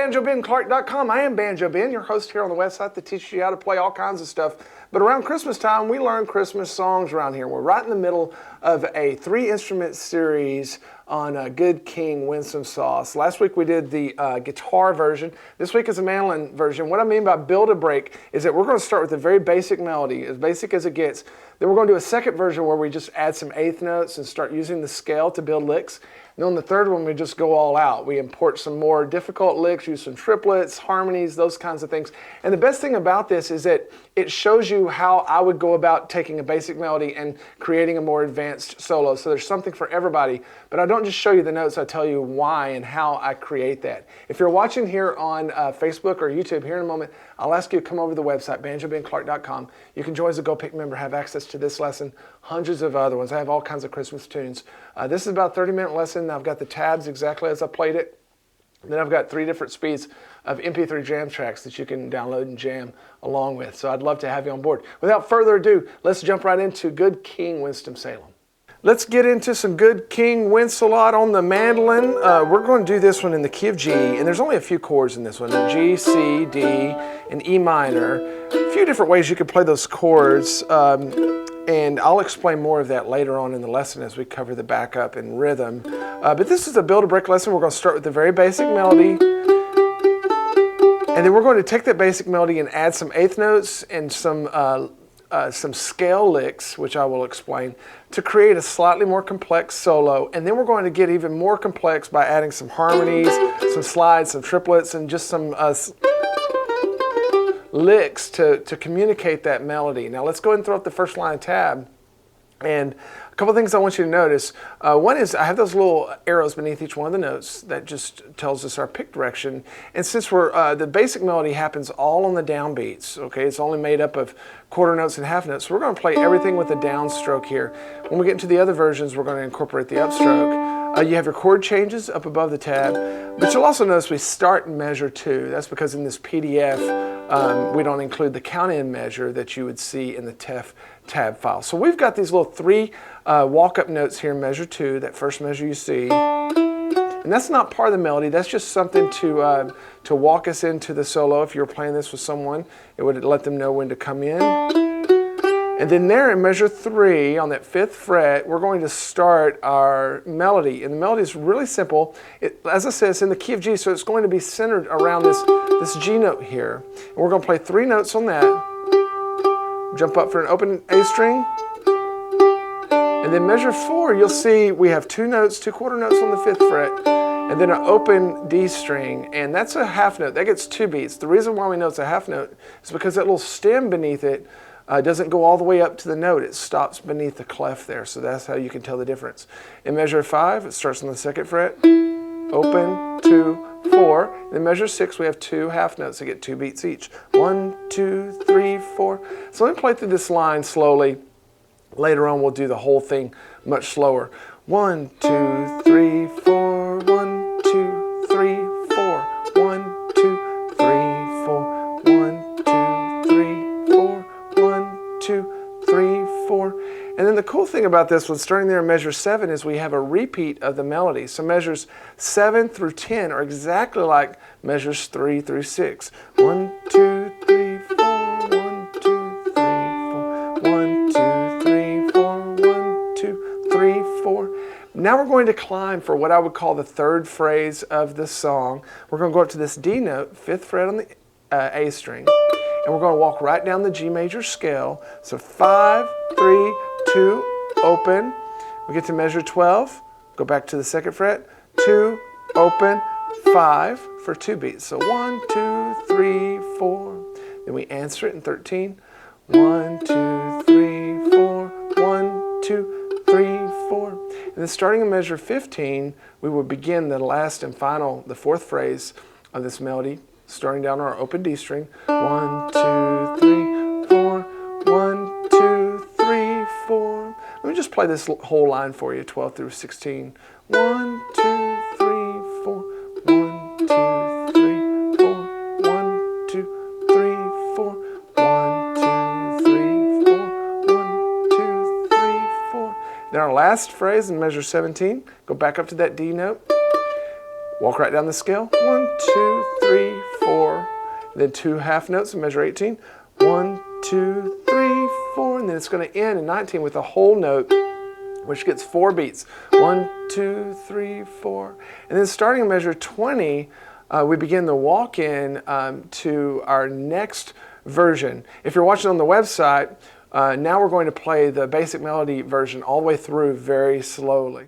BanjoBenClark.com. I am Banjo Ben, your host here on the website that teaches you how to play all kinds of stuff. But around Christmas time, we learn Christmas songs around here. We're right in the middle of a 3-instrument series on Good King Wenceslas. Last week we did the guitar version. This week is a mandolin version. What I mean by build a break is that we're going to start with a very basic melody, as basic as it gets. Then we're going to do a second version where we just add some eighth notes and start using the scale to build licks. And then on the third one, we just go all out. We import some more difficult licks, use some triplets, harmonies, those kinds of things. And the best thing about this is that it shows you how I would go about taking a basic melody and creating a more advanced solo. So there's something for everybody. But I don't just show you the notes, I tell you why and how I create that. If you're watching here on Facebook or YouTube here in a moment, I'll ask you to come over to the website, BanjoBenClark.com. You can join as a GoPick member, have access to this lesson, hundreds of other ones. I have all kinds of Christmas tunes. This is about a 30-minute lesson. I've got the tabs exactly as I played it. And then I've got 3 different speeds of MP3 jam tracks that you can download and jam along with. So I'd love to have you on board. Without further ado, let's jump right into Good King Winston-Salem. Let's get into some Good King Wenceslas on the mandolin. We're going to do this one in the key of G, and there's only a few chords in this one, G, C, D, and E minor. A few different ways you could play those chords, and I'll explain more of that later on in the lesson as we cover the backup and rhythm. But this is a build-a-break lesson. We're going to start with the very basic melody, and then we're going to take that basic melody and add some eighth notes and some scale licks, which I will explain, to create a slightly more complex solo. And then we're going to get even more complex by adding some harmonies, some slides, some triplets, and just some licks to communicate that melody. Now let's go ahead and throw up the first line tab. And a couple things I want you to notice. One is I have those little arrows beneath each one of the notes that just tells us our pick direction. And since we're the basic melody happens all on the downbeats, okay, it's only made up of quarter notes and half notes. So we're going to play everything with a downstroke here. When we get into the other versions, we're going to incorporate the upstroke. You have your chord changes up above the tab, but you'll also notice we start in measure 2. That's because in this PDF, we don't include the count-in measure that you would see in the tab file. So we've got these little 3 walk-up notes here in measure 2, that first measure you see. And that's not part of the melody, that's just something to walk us into the solo. If you were playing this with someone, it would let them know when to come in. And then there in measure 3, on that 5th fret, we're going to start our melody. And the melody is really simple. As I said, it's in the key of G, so it's going to be centered around this G note here. And we're going to play 3 notes on that. Jump up for an open A string. And then measure 4, you'll see we have 2 notes, 2 quarter notes on the 5th fret, and then an open D string, and that's a half note. That gets 2 beats. The reason why we know it's a half note is because that little stem beneath it doesn't go all the way up to the note. It stops beneath the clef there, so that's how you can tell the difference. In measure 5, it starts on the 2nd fret, open, 2, 4. In measure 6, we have 2 half notes that get 2 beats each. 1, 2, 3, 4. So let me play through this line slowly. Later on, we'll do the whole thing much slower. 1, 2, 3, 4. 1, 2, 3, 4. 1, 2, 3, 4. 1, 2, 3, 4. 1, 2, 3, 4. And then the cool thing about this one, starting there in measure 7, is we have a repeat of the melody. So measures 7 through 10 are exactly like measures 3 through 6. 1, 2, 3, 4. 1, 2, 3, 4. 1, 2, 3, 4. 1, 2, 3, 4. Now we're going to climb for what I would call the 3rd phrase of the song. We're going to go up to this D note, 5th fret on the A string. And we're going to walk right down the G major scale. So 5, 3, 2, open. We get to measure 12, go back to the 2nd fret, 2, open, 5 for 2 beats. So 1, 2, 3, 4. Then we answer it in 13. 1, 2, 3, 4. 1, 2, 3, 4. And then starting in measure 15, we will begin the last and final, the 4th phrase of this melody, starting down our open D string. 1, 2, 3, 4. 1, 2, 3, 4. Let me just play this whole line for you, 12 through 16. 1, 2, 3, 4. 1, 2, 3, 4. 1, 2, 3, 4. 1, 2, 3, 4. 1, 2, 3, 4. Then our last phrase in measure 17, go back up to that D note. Walk right down the scale. 1, 2, 3, 4. Then 2 half notes in measure 18. 1, 2, 3, 4. And then it's going to end in 19 with a whole note, which gets 4 beats. 1, 2, 3, 4. And then starting in measure 20, we begin the walk-in to our next version. If you're watching on the website, now we're going to play the basic melody version all the way through very slowly.